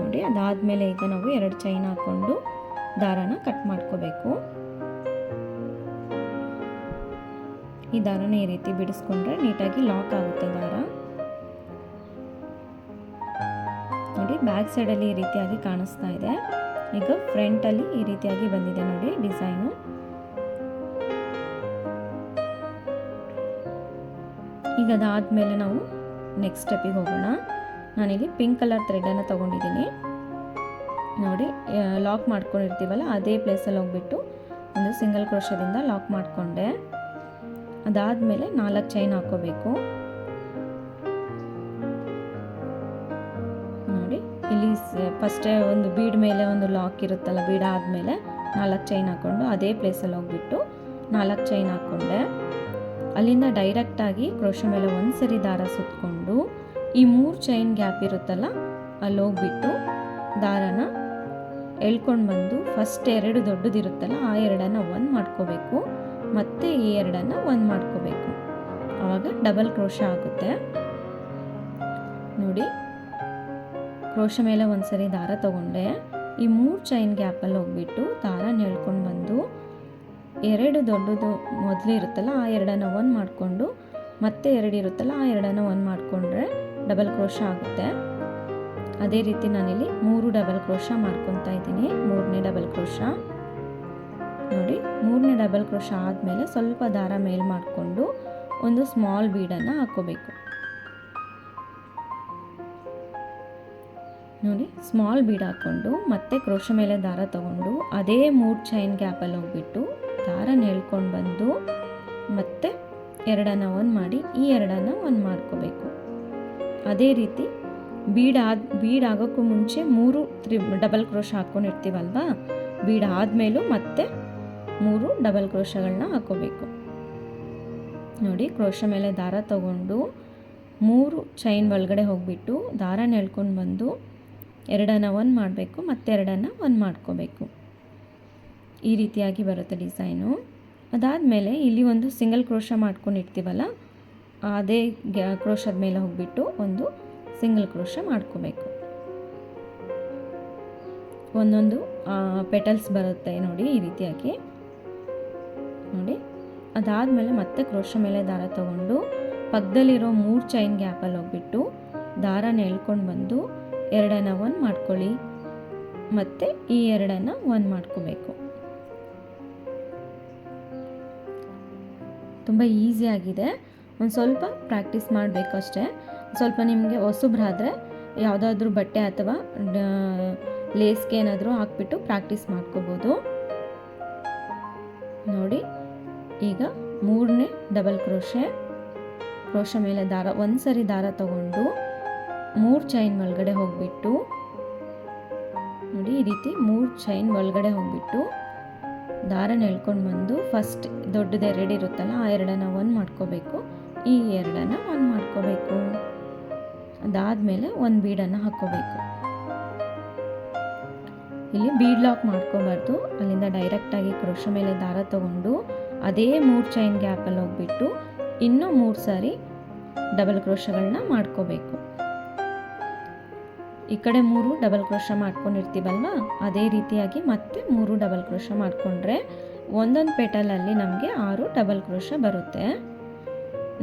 Speaker 1: ನೋಡಿ. ಅದಾದಮೇಲೆ ಈಗ ನಾವು 2 ಚೈನ್ ಹಾಕ್ಕೊಂಡು ದಾರನ ಕಟ್ ಮಾಡ್ಕೋಬೇಕು. ಈ ದಾರನ ಈ ರೀತಿ ಬಿಡಿಸ್ಕೊಂಡ್ರೆ ನೀಟಾಗಿ ಲಾಕ್ ಆಗುತ್ತೆ ದಾರ ನೋಡಿ. ಬ್ಯಾಕ್ ಸೈಡಲ್ಲಿ ಈ ರೀತಿಯಾಗಿ ಕಾಣಿಸ್ತಾ ಇದೆ. ಈಗ ಫ್ರಂಟಲ್ಲಿ ಈ ರೀತಿಯಾಗಿ ಬಂದಿದೆ ನೋಡಿ ಡಿಸೈನು. ಈಗ ಅದಾದಮೇಲೆ ನಾವು ನೆಕ್ಸ್ಟ್ ಸ್ಟೆಪ್ಪಿಗೆ ಹೋಗೋಣ. ನಾನಿಲ್ಲಿ ಪಿಂಕ್ ಕಲರ್ ಥ್ರೆಡನ್ನು ತೊಗೊಂಡಿದ್ದೀನಿ ನೋಡಿ. ಲಾಕ್ ಮಾಡ್ಕೊಂಡಿರ್ತೀವಲ್ಲ, ಅದೇ ಪ್ಲೇಸಲ್ಲಿ ಹೋಗ್ಬಿಟ್ಟು ಒಂದು ಸಿಂಗಲ್ ಕ್ರೋಶದಿಂದ ಲಾಕ್ ಮಾಡಿಕೊಂಡೆ. ಅದಾದಮೇಲೆ 4 ಚೈನ್ ಹಾಕ್ಕೋಬೇಕು ನೋಡಿ. ಇಲ್ಲಿ ಫಸ್ಟೇ ಒಂದು ಬೀಡ್ ಮೇಲೆ ಒಂದು ಲಾಕ್ ಇರುತ್ತಲ್ಲ, ಬೀಡ್ ಆದಮೇಲೆ 4 ಚೈನ್ ಹಾಕ್ಕೊಂಡು ಅದೇ ಪ್ಲೇಸಲ್ಲಿ ಹೋಗ್ಬಿಟ್ಟು 4 ಚೈನ್ ಹಾಕ್ಕೊಂಡೆ. ಅಲ್ಲಿಂದ ಡೈರೆಕ್ಟಾಗಿ ಕ್ರೋಶ ಮೇಲೆ ಒಂದು ಸರಿ ದಾರ ಸುತ್ತಕೊಂಡು ಈ 3 ಚೈನ್ ಗ್ಯಾಪ್ ಇರುತ್ತಲ್ಲ, ಅಲ್ಲಿ ಹೋಗ್ಬಿಟ್ಟು ದಾರನ ಎಳ್ಕೊಂಡು ಬಂದು ಫಸ್ಟ್ 2 ದೊಡ್ಡದಿರುತ್ತಲ್ಲ, ಆ 2 1 ಮಾಡ್ಕೋಬೇಕು. ಮತ್ತೆ ಈ ಎರಡನ್ನು ಒಂದು ಮಾಡ್ಕೋಬೇಕು. ಆವಾಗ ಡಬಲ್ ಕ್ರೋಶೆ ಆಗುತ್ತೆ. ನೋಡಿ, ಕ್ರೋಶೆ ಮೇಲೆ ಒಂದು ಸರಿ ದಾರ ತಗೊಂಡೆ. ಈ 3 ಚೈನ್ ಗ್ಯಾಪಲ್ಲಿ ಹೋಗ್ಬಿಟ್ಟು ದಾರ ಎಳ್ಕೊಂಡು ಬಂದು 2 ದೊಡ್ಡದು ಮೊದಲು ಇರುತ್ತಲ್ಲ ಆ ಎರಡನ್ನು ಒಂದು ಮಾಡಿಕೊಂಡು ಮತ್ತೆ 2 ಇರುತ್ತಲ್ಲ ಆ ಎರಡನ್ನು ಒಂದು ಮಾಡಿಕೊಂಡ್ರೆ ಡಬಲ್ ಕ್ರೋಶೆ ಆಗುತ್ತೆ. ಅದೇ ರೀತಿ ನಾನಿಲ್ಲಿ 3 ಡಬಲ್ ಕ್ರೋಶೆ ಮಾಡ್ಕೊತಾ ಇದ್ದೀನಿ. 3ನೇ ಡಬಲ್ ಕ್ರೋಶೆ ನೋಡಿ. 3ನೇ ಡಬಲ್ ಕ್ರೋಶೆ ಆದಮೇಲೆ ಸ್ವಲ್ಪ ದಾರ ಮೇಲೆ ಮಾಡಿಕೊಂಡು ಒಂದು ಸ್ಮಾಲ್ ಬೀಡನ್ನು ಹಾಕ್ಕೋಬೇಕು. ನೋಡಿ, ಸ್ಮಾಲ್ ಬೀಡ್ ಹಾಕ್ಕೊಂಡು ಮತ್ತೆ ಕ್ರೋಶೆ ಮೇಲೆ ದಾರ ತಗೊಂಡು ಅದೇ 3 ಚೈನ್ ಗ್ಯಾಪಲ್ಲಿ ಹೋಗ್ಬಿಟ್ಟು ದಾರ ಎಳ್ಕೊಂಡು ಬಂದು ಮತ್ತೆ ಎರಡನ್ನು ಒಂದು ಮಾಡಿ ಈ ಎರಡನ್ನು ಒಂದು ಮಾಡ್ಕೋಬೇಕು. ಅದೇ ರೀತಿ ಬೀಡ್ ಆಗೋಕ್ಕೂ ಮುಂಚೆ 3 ಡಬಲ್ ಕ್ರೋಶೆ ಹಾಕ್ಕೊಂಡಿರ್ತೀವಲ್ವಾ, ಬೀಡ್ ಆದಮೇಲೂ ಮತ್ತೆ 3 ಡಬಲ್ ಕ್ರೋಶೆಗಳನ್ನ ಹಾಕ್ಕೋಬೇಕು. ನೋಡಿ, ಕ್ರೋಶೆ ಮೇಲೆ ದಾರ ತಗೊಂಡು 3 ಚೈನ್ ಒಳಗಡೆ ಹೋಗಿಬಿಟ್ಟು ದಾರ ಎಳ್ಕೊಂಡು ಬಂದು ಎರಡನ್ನು ಒಂದು ಮಾಡಬೇಕು, ಮತ್ತೆ ಎರಡನ್ನು ಒಂದು ಮಾಡ್ಕೋಬೇಕು. ಈ ರೀತಿಯಾಗಿ ಬರುತ್ತೆ ಡಿಸೈನು. ಅದಾದಮೇಲೆ ಇಲ್ಲಿ ಒಂದು ಸಿಂಗಲ್ ಕ್ರೋಶೆ ಮಾಡ್ಕೊಂಡಿರ್ತೀವಲ್ಲ, ಅದೇ ಕ್ರೋಶದ ಮೇಲೆ ಹೋಗಿಬಿಟ್ಟು ಒಂದು ಸಿಂಗಲ್ ಕ್ರೋಶೆ ಮಾಡ್ಕೋಬೇಕು. ಒಂದೊಂದು ಪೆಟಲ್ಸ್ ಬರುತ್ತೆ ನೋಡಿ, ಈ ರೀತಿಯಾಗಿ ನೋಡಿ. ಅದಾದಮೇಲೆ ಮತ್ತೆ ಕ್ರೋಶೆ ಮೇಲೆ ದಾರ ತಗೊಂಡು ಪಕ್ಕದಲ್ಲಿರೋ 3 ಚೈನ್ ಗ್ಯಾಪಲ್ಲಿ ಹೋಗ್ಬಿಟ್ಟು ದಾರನ ಎಳ್ಕೊಂಡು ಬಂದು ಎರಡನ್ನು ಒಂದು ಮಾಡ್ಕೊಳ್ಳಿ, ಮತ್ತು ಈ ಎರಡನ್ನು ಒಂದು ಮಾಡ್ಕೋಬೇಕು. ತುಂಬ ಈಸಿಯಾಗಿದೆ. ಒಂದು ಸ್ವಲ್ಪ ಪ್ರಾಕ್ಟೀಸ್ ಮಾಡಬೇಕು ಅಷ್ಟೇ. ಸ್ವಲ್ಪ ನಿಮಗೆ ಹೊಸಬ್ರಾದರೆ ಯಾವುದಾದ್ರೂ ಬಟ್ಟೆ ಅಥವಾ ಲೇಸ್ಗೆ ಏನಾದರೂ ಹಾಕ್ಬಿಟ್ಟು ಪ್ರಾಕ್ಟೀಸ್ ಮಾಡ್ಕೋಬೋದು. ನೋಡಿ, ಈಗ 3ನೇ ಡಬಲ್ ಕ್ರೋಶೆ ಮೇಲೆ ದಾರ ಒಂದು ಸರಿ ದಾರ ತಗೊಂಡು 3 ಚೈನ್ ಒಳಗಡೆ ಹೋಗಿಬಿಟ್ಟು ನೋಡಿ, ಈ ರೀತಿ 3 ಚೈನ್ ಒಳಗಡೆ ಹೋಗಿಬಿಟ್ಟು ದಾರನ ಎಳ್ಕೊಂಡು ಬಂದು ಫಸ್ಟ್ ದೊಡ್ಡದು 2 ಇರುತ್ತಲ್ಲ ಆ ಎರಡನ್ನು ಒಂದು ಮಾಡ್ಕೋಬೇಕು, ಈ ಎರಡನ್ನು ಒಂದು ಮಾಡ್ಕೋಬೇಕು. ಅದಾದಮೇಲೆ ಒಂದು ಬೀಡನ್ನು ಹಾಕ್ಕೋಬೇಕು. ಇಲ್ಲಿ ಬೀಡ್ ಲಾಕ್ ಮಾಡ್ಕೋಬಾರ್ದು, ಅಲ್ಲಿಂದ ಡೈರೆಕ್ಟಾಗಿ ಕ್ರೋಶೆ ಮೇಲೆ ದಾರ ತಗೊಂಡು ಅದೇ 3 ಚೈನ್ ಗ್ಯಾಪಲ್ಲಿ ಹೋಗ್ಬಿಟ್ಟು ಇನ್ನೂ 3 ಸಾರಿ ಡಬಲ್ ಕ್ರೋಶೆಗಳನ್ನ ಮಾಡ್ಕೋಬೇಕು. ಈ ಕಡೆ 3 ಡಬಲ್ ಕ್ರೋಶೆ ಮಾಡ್ಕೊಂಡಿರ್ತೀವಲ್ವ, ಅದೇ ರೀತಿಯಾಗಿ ಮತ್ತೆ 3 ಡಬಲ್ ಕ್ರೋಶೆ ಮಾಡಿಕೊಂಡ್ರೆ ಒಂದೊಂದು ಪೆಟಲಲ್ಲಿ ನಮಗೆ 6 ಡಬಲ್ ಕ್ರೋಶೆ ಬರುತ್ತೆ.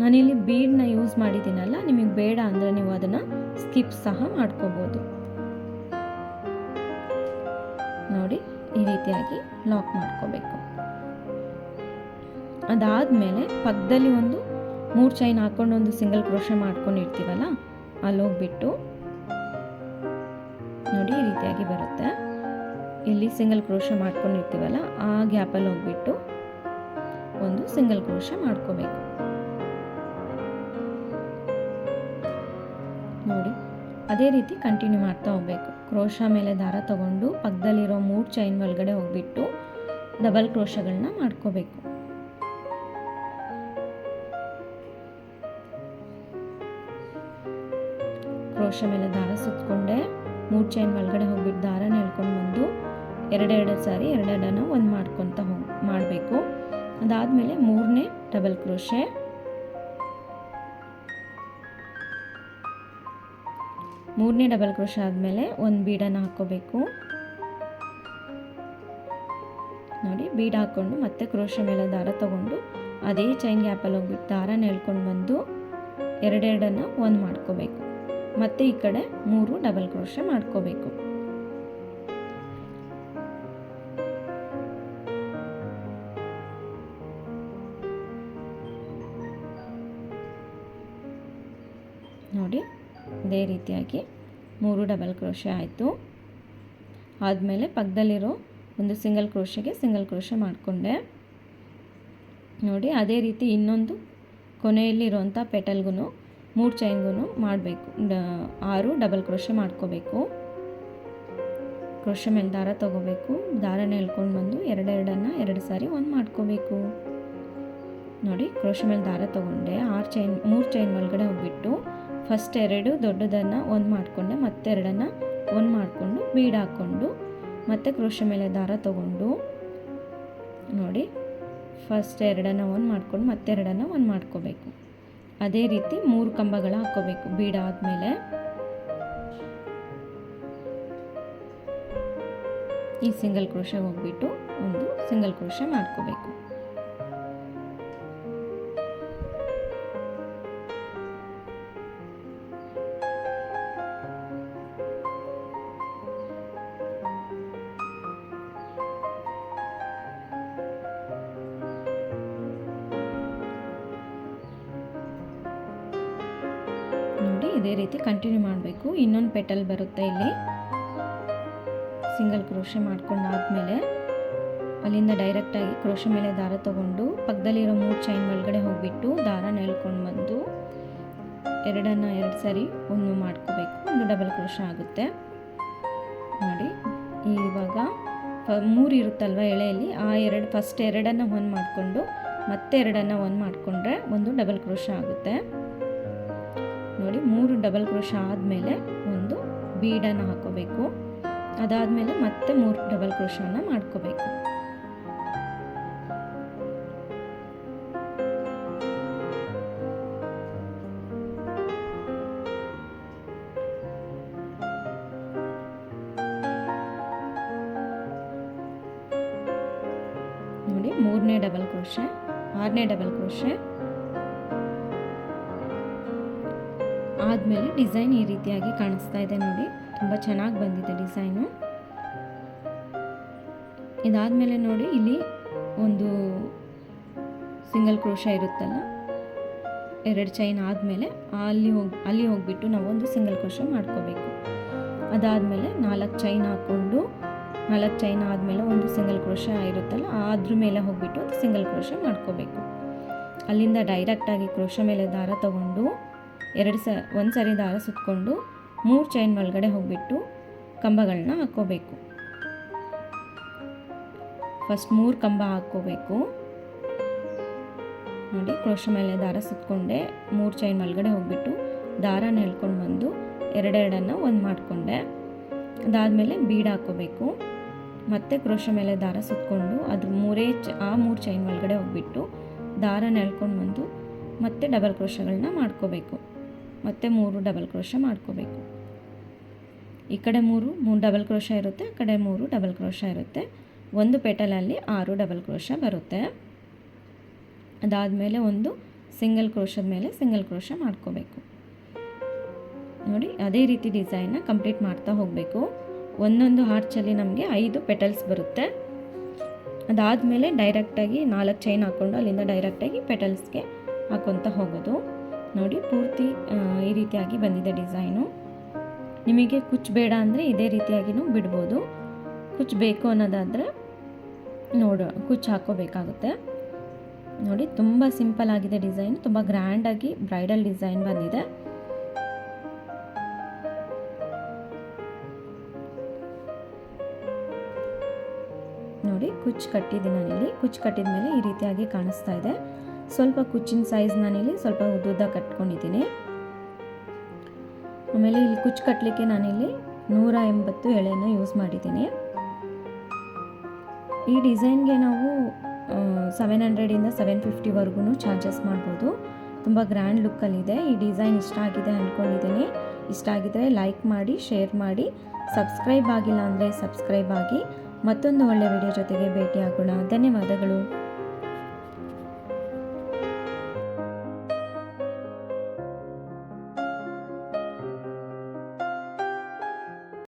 Speaker 1: ನಾನಿಲ್ಲಿ ಬೀಡನ್ನ ಯೂಸ್ ಮಾಡಿದ್ದೀನಲ್ಲ, ನಿಮಗೆ ಬೇಡ ಅಂದರೆ ನೀವು ಅದನ್ನು ಸ್ಕಿಪ್ ಸಹ ಮಾಡ್ಕೋಬೋದು. ನೋಡಿ, ಈ ರೀತಿಯಾಗಿ ಲಾಕ್ ಮಾಡ್ಕೋಬೇಕು. ಅದಾದಮೇಲೆ ಪಕ್ಕದಲ್ಲಿ ಒಂದು 3 ಚೈನ್ ಹಾಕ್ಕೊಂಡು ಒಂದು ಸಿಂಗಲ್ ಕ್ರೋಶೆ ಮಾಡ್ಕೊಂಡಿರ್ತೀವಲ್ಲ, ಅಲ್ಲಿ ಹೋಗ್ಬಿಟ್ಟು ನೋಡಿ ಈ ರೀತಿಯಾಗಿ ಬರುತ್ತೆ. ಇಲ್ಲಿ ಸಿಂಗಲ್ ಕ್ರೋಶೆ ಮಾಡ್ಕೊಂಡಿರ್ತೀವಲ್ಲ ಆ ಗ್ಯಾಪಲ್ಲಿ ಹೋಗ್ಬಿಟ್ಟು ಒಂದು ಸಿಂಗಲ್ ಕ್ರೋಶೆ ಮಾಡ್ಕೋಬೇಕು. ನೋಡಿ, ಅದೇ ರೀತಿ ಕಂಟಿನ್ಯೂ ಮಾಡ್ತಾ ಹೋಗ್ಬೇಕು. ಕ್ರೋಶೆ ಮೇಲೆ ದಾರ ತಗೊಂಡು ಪಕ್ಕದಲ್ಲಿರೋ 3 ಚೈನ್ ಒಳಗಡೆ ಹೋಗ್ಬಿಟ್ಟು ಡಬಲ್ ಕ್ರೋಶೆಗಳನ್ನ ಮಾಡ್ಕೋಬೇಕು. ಕ್ರೋಶೆ ಮೇಲೆ ದಾರ ಸುತ್ತಕೊಂಡೆ 3 ಚೈನ್ ಒಳಗಡೆ ಹೋಗ್ಬಿಟ್ಟು ದಾರನ ಎಳ್ಕೊಂಡು ಬಂದು ಎರಡೆರಡು ಸಾರಿ ಎರಡೆರಡನ್ನು ಒಂದು ಮಾಡ್ಕೊತ ಮಾಡಬೇಕು. ಅದಾದಮೇಲೆ 3ನೇ ಡಬಲ್ ಕ್ರೋಶೆ, 3ನೇ ಡಬಲ್ ಕ್ರೋಶೆ ಆದಮೇಲೆ ಒಂದು ಬೀಡನ್ನು ಹಾಕ್ಕೋಬೇಕು. ನೋಡಿ, ಬೀಡ್ ಹಾಕ್ಕೊಂಡು ಮತ್ತೆ ಕ್ರೋಶೆ ಮೇಲೆ ದಾರ ತಗೊಂಡು ಅದೇ ಚೈನ್ ಗ್ಯಾಪಲ್ಲಿ ಹೋಗ್ಬಿಟ್ಟು ದಾರನ ಎಳ್ಕೊಂಡು ಬಂದು ಎರಡೆರಡನ್ನು ಒಂದು ಮಾಡ್ಕೋಬೇಕು. ಮತ್ತೆ ಈ ಕಡೆ 3 ಡಬಲ್ ಕ್ರೋಶೆ ಮಾಡ್ಕೋಬೇಕು. ನೋಡಿ, ಇದೇ ರೀತಿಯಾಗಿ 3 ಡಬಲ್ ಕ್ರೋಶೆ ಆಯಿತು. ಆದಮೇಲೆ ಪಕ್ಕದಲ್ಲಿರೋ ಒಂದು ಸಿಂಗಲ್ ಕ್ರೋಶೆಗೆ ಸಿಂಗಲ್ ಕ್ರೋಶೆ ಮಾಡಿಕೊಂಡೆ. ನೋಡಿ, ಅದೇ ರೀತಿ ಇನ್ನೊಂದು ಕೊನೆಯಲ್ಲಿರುವಂಥ ಪೆಟಲ್ಗೂ 3 ಚೈನ್ಗೂ ಮಾಡಬೇಕು. 6 ಡಬಲ್ ಕ್ರೋಶೆ ಮಾಡ್ಕೋಬೇಕು. ಕ್ರೋಶೆ ಮೇಲೆ ದಾರ ತೊಗೋಬೇಕು, ದಾರನ ಎಳ್ಕೊಂಡು ಬಂದು ಎರಡೆರಡನ್ನು 2 ಸಾರಿ ಒಂದು ಮಾಡ್ಕೋಬೇಕು. ನೋಡಿ, ಕ್ರೋಶೆ ಮೇಲೆ ದಾರ ತೊಗೊಂಡೆ 3 ಚೈನ್ ಒಳಗಡೆ ಹೋಗ್ಬಿಟ್ಟು ಫಸ್ಟ್ 2 ದೊಡ್ಡದನ್ನು ಒಂದು ಮಾಡಿಕೊಂಡೆ, ಮತ್ತೆ 2 ಒಂದು ಮಾಡಿಕೊಂಡು ಬೀಡ್ ಹಾಕ್ಕೊಂಡು ಮತ್ತೆ ಕ್ರೋಶೆ ಮೇಲೆ ದಾರ ತೊಗೊಂಡು ನೋಡಿ ಫಸ್ಟ್ ಎರಡನ್ನು ಒಂದು ಮಾಡ್ಕೊಂಡು ಮತ್ತೆ ಎರಡನ್ನು ಒಂದು ಮಾಡ್ಕೋಬೇಕು. ಅದೇ ರೀತಿ 3 ಕಂಬಗಳ ಹಾಕ್ಕೋಬೇಕು. ಬೀಡ ಆದಮೇಲೆ ಈ ಸಿಂಗಲ್ ಕ್ರೋಶೆ ಹೋಗ್ಬಿಟ್ಟು ಒಂದು ಸಿಂಗಲ್ ಕ್ರೋಶೆ ಮಾಡ್ಕೋಬೇಕು. ನೋಡಿ ಇದೇ ರೀತಿ ಕಂಟಿನ್ಯೂ ಮಾಡಬೇಕು. ಇನ್ನೊಂದು ಪೆಟಲ್ ಬರುತ್ತೆ ಇಲ್ಲಿ. ಸಿಂಗಲ್ ಕ್ರೋಶೆ ಮಾಡ್ಕೊಂಡಾದ್ಮೇಲೆ ಅಲ್ಲಿಂದ ಡೈರೆಕ್ಟಾಗಿ ಕ್ರೋಶೆ ಮೇಲೆ ದಾರ ತಗೊಂಡು ಪಕ್ಕದಲ್ಲಿರೋ 3 ಚೈನ್ ಒಳಗಡೆ ಹೋಗ್ಬಿಟ್ಟು ದಾರ ಎಳ್ಕೊಂಡು ಬಂದು ಎರಡನ್ನು 2 ಸರಿ ಒಂದು ಮಾಡ್ಕೋಬೇಕು. ಒಂದು ಡಬಲ್ ಕ್ರೋಶೆ ಆಗುತ್ತೆ ನೋಡಿ. ಇವಾಗ 3 ಇರುತ್ತಲ್ವ ಎಳೆಯಲ್ಲಿ, ಆ ಫಸ್ಟ್ ಎರಡನ್ನು ಒಂದು ಮಾಡಿಕೊಂಡು ಮತ್ತೆ ಎರಡನ್ನು ಒಂದು ಮಾಡಿಕೊಂಡ್ರೆ ಒಂದು ಡಬಲ್ ಕ್ರೋಶೆ ಆಗುತ್ತೆ ನೋಡಿ. 3 ಡಬಲ್ ಕ್ರೋಶೆ ಆದಮೇಲೆ ಒಂದು ಬೀಡನ್ನು ಹಾಕೋಬೇಕು. ಅದಾದಮೇಲೆ ಮತ್ತೆ 3 ಡಬಲ್ ಕ್ರೋಶೆಯನ್ನು ಮಾಡ್ಕೋಬೇಕು. ನೋಡಿ 3ನೇ ಡಬಲ್ ಕ್ರೋಶೆ, 6ನೇ ಡಬಲ್ ಕ್ರೋಶೆ ಆದಮೇಲೆ ಡಿಸೈನ್ ಈ ರೀತಿಯಾಗಿ ಕಾಣಿಸ್ತಾ ಇದೆ ನೋಡಿ. ತುಂಬ ಚೆನ್ನಾಗಿ ಬಂದಿದೆ ಡಿಸೈನು. ಇದಾದಮೇಲೆ ನೋಡಿ ಇಲ್ಲಿ ಒಂದು ಸಿಂಗಲ್ ಕ್ರೋಶೆ ಇರುತ್ತಲ್ಲ, 2 ಚೈನ್ ಆದಮೇಲೆ ಅಲ್ಲಿ ಹೋಗ್ಬಿಟ್ಟು ನಾವು ಒಂದು ಸಿಂಗಲ್ ಕ್ರೋಶೆ ಮಾಡ್ಕೋಬೇಕು. ಅದಾದಮೇಲೆ 4 ಚೈನ್ ಹಾಕ್ಕೊಂಡು 4 ಚೈನ್ ಆದಮೇಲೆ ಒಂದು ಸಿಂಗಲ್ ಕ್ರೋಶೆ ಇರುತ್ತಲ್ಲ, ಅದ್ರ ಮೇಲೆ ಹೋಗ್ಬಿಟ್ಟು ಒಂದು ಸಿಂಗಲ್ ಕ್ರೋಶೆ ಮಾಡ್ಕೋಬೇಕು. ಅಲ್ಲಿಂದ ಡೈರೆಕ್ಟಾಗಿ ಕ್ರೋಶೆ ಮೇಲೆ ದಾರ ತಗೊಂಡು ಒಂದು ಸರಿ ದಾರ ಸುತ್ತಕೊಂಡು 3 ಚೈನ್ ಒಳಗಡೆ ಹೋಗ್ಬಿಟ್ಟು ಕಂಬಗಳನ್ನ ಹಾಕ್ಕೋಬೇಕು. ಫಸ್ಟ್ 3 ಕಂಬ ಹಾಕ್ಕೋಬೇಕು ನೋಡಿ. ಕ್ರೋಶೆ ಮೇಲೆ ದಾರ ಸುತ್ತಕೊಂಡೆ 3 ಚೈನ್ ಒಳಗಡೆ ಹೋಗ್ಬಿಟ್ಟು ದಾರನ ಎಳ್ಕೊಂಡು ಬಂದು ಎರಡೆರಡನ್ನು ಒಂದು ಮಾಡಿಕೊಂಡೆ. ಅದಾದಮೇಲೆ ಬೀಡ್ ಹಾಕ್ಕೋಬೇಕು. ಮತ್ತೆ ಕ್ರೋಶೆ ಮೇಲೆ ದಾರ ಸುತ್ತಕೊಂಡು ಅದ್ರ 3 ಚೈನ್ ಒಳಗಡೆ ಹೋಗ್ಬಿಟ್ಟು ದಾರನ ಎಳ್ಕೊಂಡು ಬಂದು ಮತ್ತೆ ಡಬಲ್ ಕ್ರೋಶೆಗಳನ್ನ ಮಾಡ್ಕೋಬೇಕು. ಮತ್ತೆ 3 ಡಬಲ್ ಕ್ರೋಶೆ ಮಾಡ್ಕೋಬೇಕು. ಈ ಕಡೆ 3 ಡಬಲ್ ಕ್ರೋಶೆ ಇರುತ್ತೆ, ಆ ಕಡೆ 3 ಡಬಲ್ ಕ್ರೋಶೆ ಇರುತ್ತೆ. ಒಂದು ಪೆಟಲಲ್ಲಿ 6 ಡಬಲ್ ಕ್ರೋಶೆ ಬರುತ್ತೆ. ಅದಾದಮೇಲೆ ಒಂದು ಸಿಂಗಲ್ ಕ್ರೋಶದ ಮೇಲೆ ಸಿಂಗಲ್ ಕ್ರೋಶೆ ಮಾಡ್ಕೋಬೇಕು ನೋಡಿ. ಅದೇ ರೀತಿ ಡಿಸೈನ್ನ ಕಂಪ್ಲೀಟ್ ಮಾಡ್ತಾ ಹೋಗಬೇಕು. ಒಂದೊಂದು ಆರ್ಚಲ್ಲಿ ನಮಗೆ 5 ಪೆಟಲ್ಸ್ ಬರುತ್ತೆ. ಅದಾದಮೇಲೆ ಡೈರೆಕ್ಟಾಗಿ 4 ಚೈನ್ ಹಾಕ್ಕೊಂಡು ಅಲ್ಲಿಂದ ಡೈರೆಕ್ಟಾಗಿ ಪೆಟಲ್ಸ್ಗೆ ಹಾಕ್ಕೊತ ಹೋಗೋದು ನೋಡಿ. ಪೂರ್ತಿ ಈ ರೀತಿಯಾಗಿ ಬಂದಿದೆ ಡಿಸೈನು. ನಿಮಗೆ ಕುಚ್ಚು ಬೇಡ ಅಂದರೆ ಇದೇ ರೀತಿಯಾಗಿಯೂ ಬಿಡ್ಬೋದು. ಕುಚ್ಚು ಬೇಕು ಅನ್ನೋದಾದರೆ ಕುಚ್ಚು ಹಾಕ್ಕೋಬೇಕಾಗುತ್ತೆ ನೋಡಿ. ತುಂಬ ಸಿಂಪಲ್ ಆಗಿದೆ ಡಿಸೈನ್, ತುಂಬ ಗ್ರ್ಯಾಂಡಾಗಿ ಬ್ರೈಡಲ್ ಡಿಸೈನ್ ಬಂದಿದೆ. ನೋಡಿ ಕುಚ್ಚು ಕಟ್ಟಿದ್ದೀನಿ ನಾನಿಲ್ಲಿ. ಕುಚ್ಚು ಕಟ್ಟಿದ ಮೇಲೆ ಈ ರೀತಿಯಾಗಿ ಕಾಣಿಸ್ತಾ ಇದೆ. ಸ್ವಲ್ಪ ಕುಚ್ಚಿನ ಸೈಜ್ ನಾನಿಲ್ಲಿ ಸ್ವಲ್ಪ ಉದ್ದುದ್ದ ಕಟ್ಕೊಂಡಿದ್ದೀನಿ. ಆಮೇಲೆ ಇಲ್ಲಿ ಕುಚ್ಚು ಕಟ್ಟಲಿಕ್ಕೆ ನಾನಿಲ್ಲಿ 180 ಎಳೆನ ಯೂಸ್ ಮಾಡಿದ್ದೀನಿ. ಈ ಡಿಸೈನ್ಗೆ ನಾವು 700ಇಂದ 750ವರೆಗೂ ಚಾರ್ಜಸ್ ಮಾಡ್ಬೋದು. ತುಂಬ ಗ್ರ್ಯಾಂಡ್ ಲುಕ್ಕಲ್ಲಿದೆ. ಈ ಡಿಸೈನ್ ಇಷ್ಟ ಆಗಿದೆ ಅಂದ್ಕೊಂಡಿದ್ದೀನಿ. ಇಷ್ಟ ಆಗಿದರೆ ಲೈಕ್ ಮಾಡಿ, ಶೇರ್ ಮಾಡಿ, ಸಬ್ಸ್ಕ್ರೈಬ್ ಆಗಿಲ್ಲ ಅಂದರೆ ಸಬ್ಸ್ಕ್ರೈಬ್ ಆಗಿ. ಮತ್ತೊಂದು ಒಳ್ಳೆಯ ವಿಡಿಯೋ ಜೊತೆಗೆ ಭೇಟಿಯಾಗೋಣ. ಧನ್ಯವಾದಗಳು.